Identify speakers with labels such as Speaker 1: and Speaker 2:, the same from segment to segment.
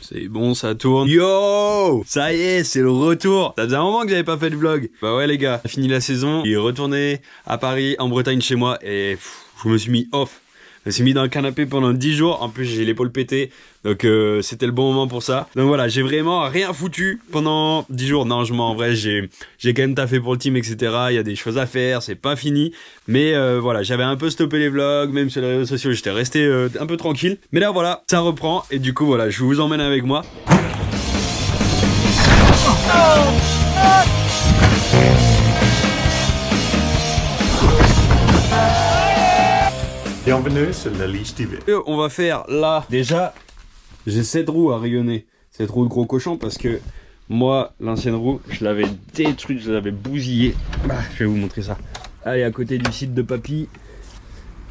Speaker 1: C'est bon, ça tourne. Yo! Ça y est, c'est le retour. Ça faisait un moment que j'avais pas fait de vlog. Bah ouais les gars, j'ai fini la saison. Il est retourné à Paris, en Bretagne chez moi. Et je me suis mis off. Je me suis mis dans le canapé pendant 10 jours. En plus, j'ai l'épaule pétée. Donc, c'était le bon moment pour ça. Donc voilà, j'ai vraiment rien foutu pendant 10 jours. Non, en vrai, j'ai quand même taffé pour le team, etc. Il y a des choses à faire, c'est pas fini. Mais voilà, j'avais un peu stoppé les vlogs, même sur les réseaux sociaux, j'étais resté un peu tranquille. Mais là, voilà, ça reprend. Et du coup, voilà, je vous emmène avec moi.
Speaker 2: Bienvenue sur la Liche TV.
Speaker 1: On va faire là, déjà, j'ai cette roue à rayonner. Cette roue de gros cochon parce que moi, l'ancienne roue, je l'avais détruite, je l'avais bousillée. Bah, je vais vous montrer ça. Allez, à côté du site de papy,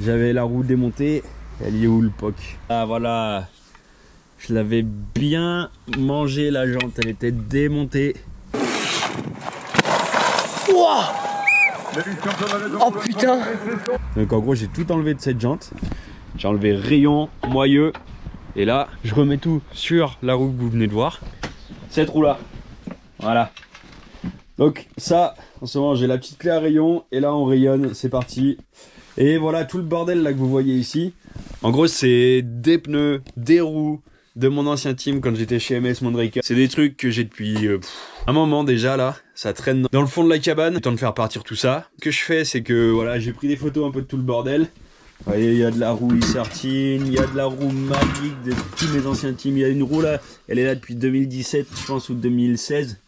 Speaker 1: j'avais la roue démontée. Elle y est où le POC? Ah voilà, je l'avais bien mangé la jante, elle était démontée.
Speaker 3: Wow! Oh putain!
Speaker 1: Donc en gros j'ai tout enlevé de cette jante. J'ai enlevé rayon, moyeu. Et là je remets tout sur la roue que vous venez de voir. Cette roue là. Voilà. Donc ça, en ce moment j'ai la petite clé à rayon. Et là on rayonne, c'est parti. Et voilà tout le bordel là que vous voyez ici. En gros c'est des pneus, des roues de mon ancien team quand j'étais chez MS Mondraker. C'est des trucs que j'ai depuis un moment déjà là. Ça traîne dans le fond de la cabane. Le temps de faire partir tout ça. Ce que je fais c'est que voilà, j'ai pris des photos un peu de tout le bordel. Vous voyez, il y a de la roue Isartine, il y a de la roue Magic de tous mes anciens teams. Il y a une roue là, elle est là depuis 2017 je pense ou 2016.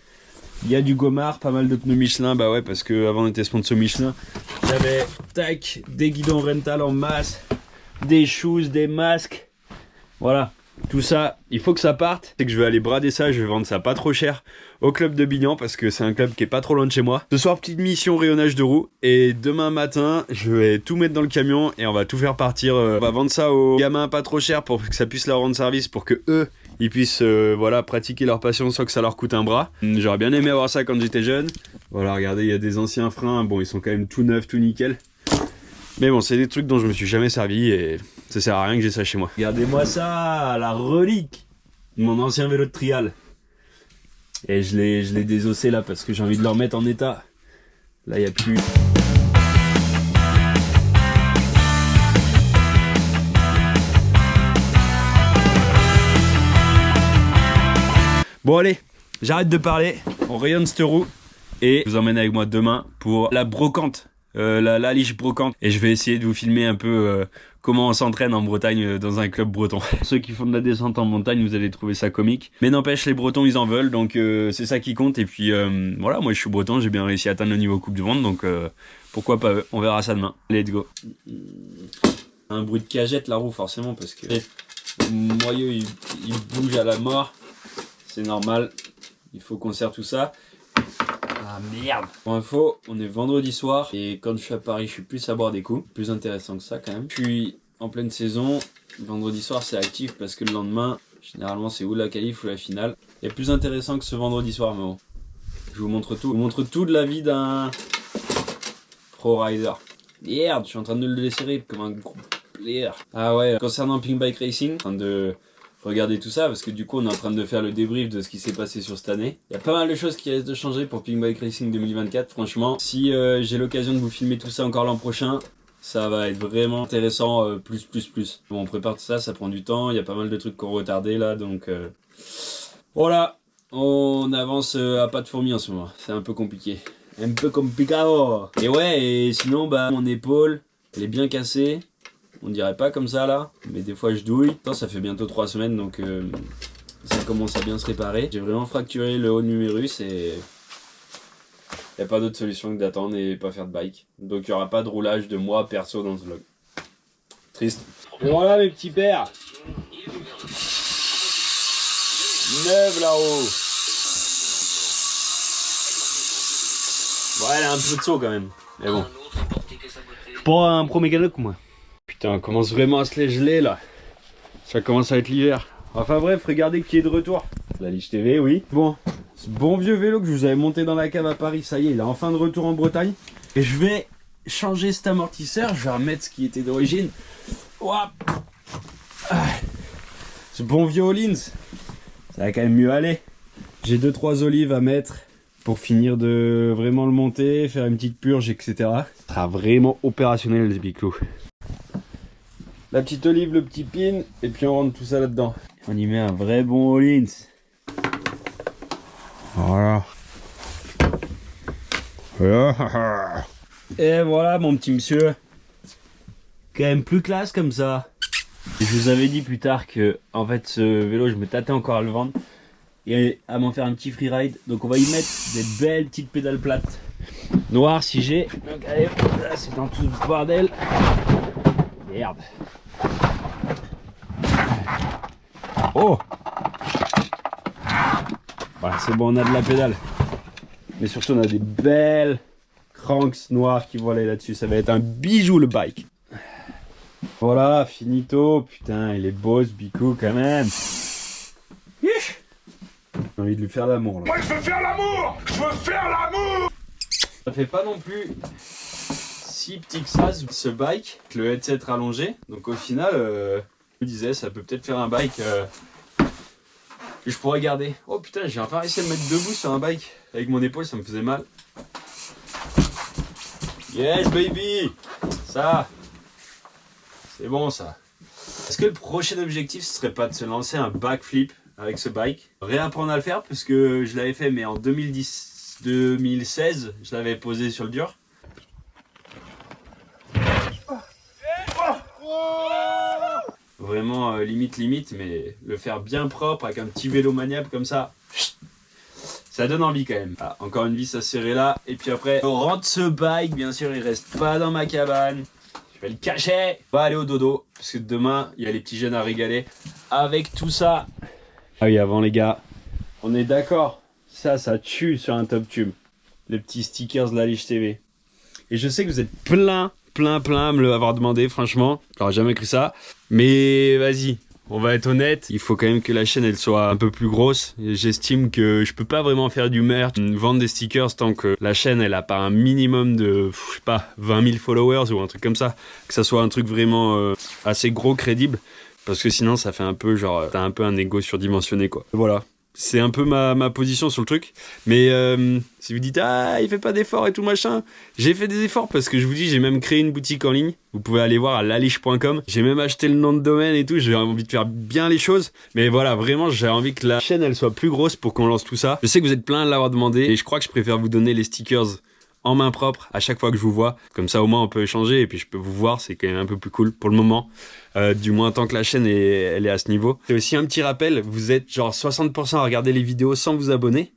Speaker 1: Il y a du Gomard, pas mal de pneus Michelin. Bah ouais, parce que avant on était sponsor Michelin. J'avais tac, des guidons rental en masse, des shoes, des masques. Voilà. Tout ça, il faut que ça parte. C'est que je vais aller brader ça, je vais vendre ça pas trop cher au club de Bignan parce que c'est un club qui est pas trop loin de chez moi. Ce soir, petite mission rayonnage de roues. Et demain matin, je vais tout mettre dans le camion et on va tout faire partir. On va vendre ça aux gamins pas trop cher pour que ça puisse leur rendre service, pour que eux, ils puissent voilà, pratiquer leur passion sans que ça leur coûte un bras. J'aurais bien aimé avoir ça quand j'étais jeune. Voilà, regardez, il y a des anciens freins. Bon, ils sont quand même tout neufs, tout nickel. Mais bon, c'est des trucs dont je me suis jamais servi et ça sert à rien que j'ai ça chez moi. Regardez-moi ça, la relique de mon ancien vélo de trial. Et je l'ai désossé là parce que j'ai envie de le remettre en état. Là, il n'y a plus... Bon allez, j'arrête de parler, on rayonne cette roue et je vous emmène avec moi demain pour la brocante. La liche brocante, et je vais essayer de vous filmer un peu comment on s'entraîne en Bretagne dans un club breton. Ceux qui font de la descente en montagne, vous allez trouver ça comique, mais n'empêche, les Bretons ils en veulent, donc c'est ça qui compte. Et puis voilà, moi je suis breton, j'ai bien réussi à atteindre le niveau Coupe du Monde, donc pourquoi pas eux. On verra ça demain. Let's go. Un bruit de cagette la roue forcément parce que le moyeu il bouge à la mort, c'est normal, il faut qu'on serre tout ça. Ah merde! Pour info, on est vendredi soir et quand je suis à Paris, je suis plus à boire des coups. Plus intéressant que ça quand même. Je suis en pleine saison. Vendredi soir, c'est actif parce que le lendemain, généralement, c'est ou la qualif ou la finale. Il y a plus intéressant que ce vendredi soir, mais bon. Je vous montre tout. Je vous montre tout de la vie d'un pro rider. Merde, je suis en train de le desserrer comme un gros player. Ah ouais, concernant Pink Bike Racing, en train de regarder tout ça parce que du coup on est en train de faire le débrief de ce qui s'est passé sur cette année. Il y a pas mal de choses qui restent de changer pour Pink Bike Racing 2024 franchement. Si j'ai l'occasion de vous filmer tout ça encore l'an prochain, ça va être vraiment intéressant plus. Bon, on prépare tout ça, ça prend du temps, il y a pas mal de trucs qu'on retardé là donc voilà, on avance à pas de fourmis en ce moment, c'est un peu compliqué. Un peu complicado. Et ouais, et sinon bah mon épaule, elle est bien cassée. On dirait pas comme ça là, mais des fois je douille. Ça fait bientôt 3 semaines donc ça commence à bien se réparer. J'ai vraiment fracturé le haut de l'humérus et il n'y a pas d'autre solution que d'attendre et pas faire de bike. Donc il n'y aura pas de roulage de moi perso dans ce vlog. Triste. Et voilà mes petits pères. Neuve là-haut. Ouais, elle a un peu de saut quand même. Mais bon. Pas un pro mécanique moi. Putain, on commence vraiment à se les geler là. Ça commence à être l'hiver. Enfin bref, regardez qui est de retour. La Liche TV, oui. Bon, ce bon vieux vélo que je vous avais monté dans la cave à Paris, ça y est, il est enfin de retour en Bretagne. Et je vais changer cet amortisseur, je vais remettre ce qui était d'origine. Ce bon vieux Hollins. Ça va quand même mieux aller. J'ai 2-3 olives à mettre pour finir de vraiment le monter, faire une petite purge, etc. Ça sera vraiment opérationnel les biclous. La petite olive, le petit pin, et puis on rentre tout ça là-dedans. On y met un vrai bon all-in. Voilà. Et voilà mon petit monsieur. Quand même plus classe comme ça. Et je vous avais dit plus tard que en fait ce vélo je me tâtais encore à le vendre et à m'en faire un petit freeride. Donc on va y mettre des belles petites pédales plates noires si j'ai. Donc allez, là c'est dans tout ce bordel. Merde. Oh. Voilà, c'est bon, on a de la pédale. Mais surtout on a des belles cranks noirs qui vont aller là-dessus. Ça va être un bijou le bike. Voilà, finito. Putain, il est beau ce bicou quand même. J'ai envie de lui faire l'amour là.
Speaker 2: Moi je veux faire l'amour. Je veux faire l'amour.
Speaker 1: Ça fait pas non plus si petit que ça ce bike, le headset rallongé. Donc au final, je me disais, ça peut peut-être faire un bike que je pourrais garder. Oh putain, j'ai enfin réussi à me mettre debout sur un bike. Avec mon épaule, ça me faisait mal. Yes baby. Ça, c'est bon ça. Est-ce que le prochain objectif, ce serait pas de se lancer un backflip avec ce bike? Réapprendre à le faire, parce que je l'avais fait, mais en 2016, je l'avais posé sur le dur. Vraiment limite, mais le faire bien propre avec un petit vélo maniable comme ça, ça donne envie quand même. Ah, encore une vis à serrer là, et puis après, on rentre ce bike, bien sûr, il reste pas dans ma cabane. Je vais le cacher. On va aller au dodo, parce que demain, il y a les petits jeunes à régaler avec tout ça. Ah oui, avant les gars, on est d'accord, ça tue sur un top tube. Les petits stickers de la Liche TV. Et je sais que vous êtes plein à me l'avoir demandé, franchement. J'aurais jamais cru ça. Mais vas-y, on va être honnête. Il faut quand même que la chaîne, elle soit un peu plus grosse. J'estime que je peux pas vraiment faire du merch, vendre des stickers tant que la chaîne, elle a pas un minimum de, je sais pas, 20 000 followers ou un truc comme ça. Que ça soit un truc vraiment assez gros, crédible. Parce que sinon, ça fait un peu genre, t'as un peu un ego surdimensionné, quoi. Voilà. C'est un peu ma position sur le truc. Mais si vous dites, ah, il fait pas d'efforts et tout machin. J'ai fait des efforts parce que je vous dis, j'ai même créé une boutique en ligne. Vous pouvez aller voir à laliche.com. J'ai même acheté le nom de domaine et tout. J'ai envie de faire bien les choses. Mais voilà, vraiment, j'ai envie que la chaîne, elle soit plus grosse pour qu'on lance tout ça. Je sais que vous êtes plein à l'avoir demandé. Et je crois que je préfère vous donner les stickers en main propre à chaque fois que je vous vois. Comme ça, au moins, on peut échanger et puis je peux vous voir. C'est quand même un peu plus cool pour le moment. Du moins, tant que la chaîne elle est à ce niveau. Et aussi un petit rappel, vous êtes genre 60% à regarder les vidéos sans vous abonner.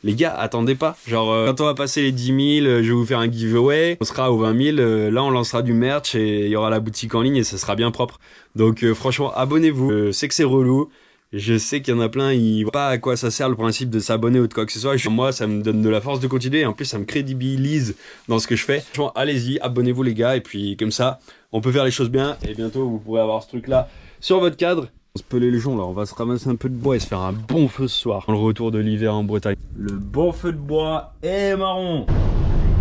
Speaker 1: Les gars, attendez pas. Genre, quand on va passer les 10 000, je vais vous faire un giveaway. On sera aux 20 000. Là, on lancera du merch et il y aura la boutique en ligne et ça sera bien propre. Donc, franchement, abonnez-vous. Je sais que c'est relou. Je sais qu'il y en a plein, ils voient pas à quoi ça sert le principe de s'abonner ou de quoi que ce soit. Moi, ça me donne de la force de continuer. Et en plus, ça me crédibilise dans ce que je fais. Franchement, allez-y, abonnez-vous les gars. Et puis, comme ça, on peut faire les choses bien. Et bientôt, vous pourrez avoir ce truc-là sur votre cadre. On se peler les joncs là. On va se ramasser un peu de bois et se faire un bon feu ce soir. Dans le retour de l'hiver en Bretagne. Le bon feu de bois est marron.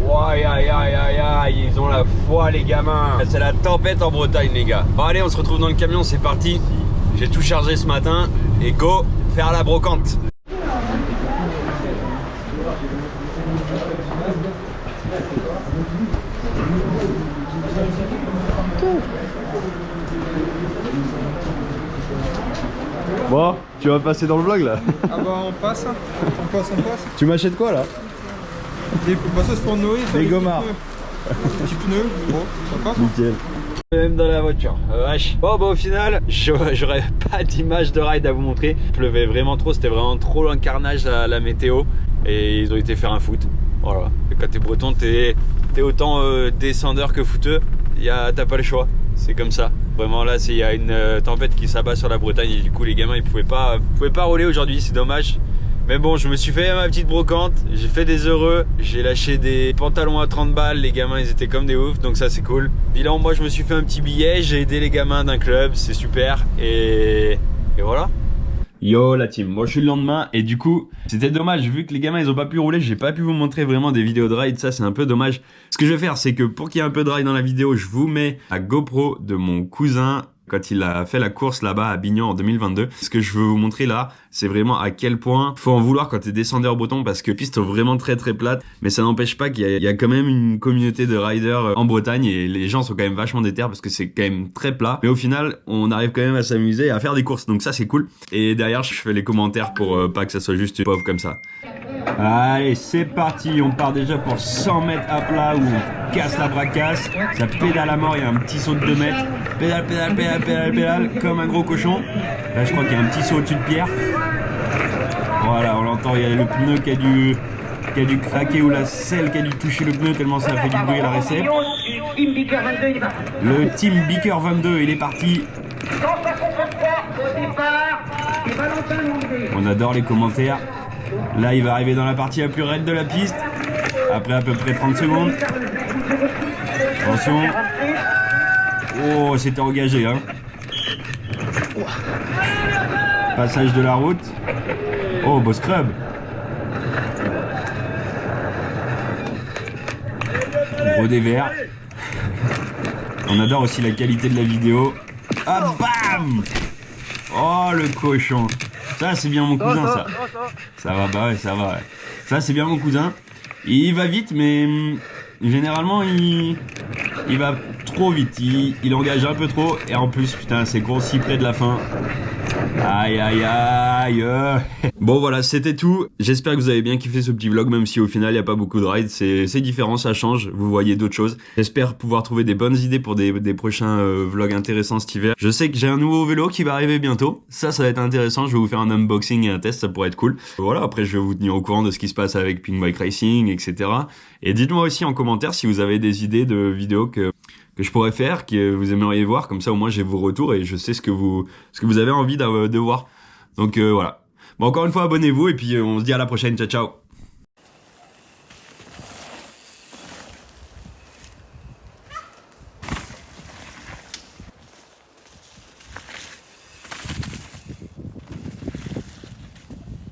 Speaker 1: Aïe aïe aïe aïe aïe, ils ont la foi les gamins. C'est la tempête en Bretagne les gars. Bon allez, on se retrouve dans le camion, c'est parti. J'ai tout chargé ce matin et go faire la brocante. Bon, tu vas passer dans le vlog là.
Speaker 4: Ah bah on passe.
Speaker 1: Tu m'achètes quoi là?
Speaker 4: Des passos pour Noé.
Speaker 1: Des gommards.
Speaker 4: Des petits pneus, bon, sympa.
Speaker 1: Nickel. Même dans la voiture, vache. Bon bah au final, j'aurais pas d'image de ride à vous montrer. Il pleuvait vraiment trop, c'était vraiment trop l'encarnage à la météo. Et ils ont été faire un foot. Voilà. Et quand t'es breton, t'es autant descendeur que footeux. T'as pas le choix, c'est comme ça. Vraiment là, il y a une tempête qui s'abat sur la Bretagne et du coup les gamins ils pouvaient pas rouler aujourd'hui, c'est dommage. Mais bon, je me suis fait ma petite brocante, j'ai fait des heureux, j'ai lâché des pantalons à 30 balles, les gamins ils étaient comme des oufs, donc ça c'est cool. Bilan, moi je me suis fait un petit billet, j'ai aidé les gamins d'un club, c'est super, et voilà. Yo la team, moi je suis le lendemain et du coup c'était dommage vu que les gamins ils ont pas pu rouler, j'ai pas pu vous montrer vraiment des vidéos de ride, ça c'est un peu dommage. Ce que je vais faire c'est que pour qu'il y ait un peu de ride dans la vidéo, je vous mets la GoPro de mon cousin quand il a fait la course là-bas à Bignan en 2022. Ce que je veux vous montrer là, c'est vraiment à quel point faut en vouloir quand t'es descendeur breton, parce que piste vraiment très très plate, mais ça n'empêche pas qu'il y a quand même une communauté de riders en Bretagne et les gens sont quand même vachement déter parce que c'est quand même très plat. Mais au final, on arrive quand même à s'amuser et à faire des courses, donc ça c'est cool. Et derrière, je fais les commentaires pour pas que ça soit juste pauvre comme ça. Allez, c'est parti, on part déjà pour 100 mètres à plat où on casse la bracasse, ça pédale à mort, il y a un petit saut de 2 mètres, pédale, comme un gros cochon. Là je crois qu'il y a un petit saut au-dessus de Pierre. Voilà, on l'entend, il y a le pneu qui a dû craquer ou la selle qui a dû toucher le pneu tellement ça a fait du bruit à la récep. Le Team Beaker 22, il est parti. On adore les commentaires. Là, il va arriver dans la partie la plus raide de la piste. Après à peu près 30 secondes. Attention. Oh, c'était engagé, hein. Passage de la route. Oh, beau scrub. Gros des verts. On adore aussi la qualité de la vidéo. Ah, bam! Oh, le cochon. Ça, c'est bien mon cousin, ça. Ça va, bah ouais, ça va. Ouais. Ça, c'est bien mon cousin. Il va vite, mais généralement, il va trop vite. Il engage un peu trop. Et en plus, putain, c'est concis près de la fin. Aïe, aïe, aïe. Bon, voilà, c'était tout. J'espère que vous avez bien kiffé ce petit vlog, même si au final, il n'y a pas beaucoup de rides. C'est différent, ça change. Vous voyez d'autres choses. J'espère pouvoir trouver des bonnes idées pour des prochains vlogs intéressants cet hiver. Je sais que j'ai un nouveau vélo qui va arriver bientôt. Ça va être intéressant. Je vais vous faire un unboxing et un test. Ça pourrait être cool. Voilà, après, je vais vous tenir au courant de ce qui se passe avec Pinkbike Racing, etc. Et dites-moi aussi en commentaire si vous avez des idées de vidéos que je pourrais faire, que vous aimeriez voir, comme ça au moins j'ai vos retours et je sais ce que vous avez envie de voir. Donc voilà. Bon, encore une fois, abonnez-vous et puis on se dit à la prochaine. Ciao, ciao.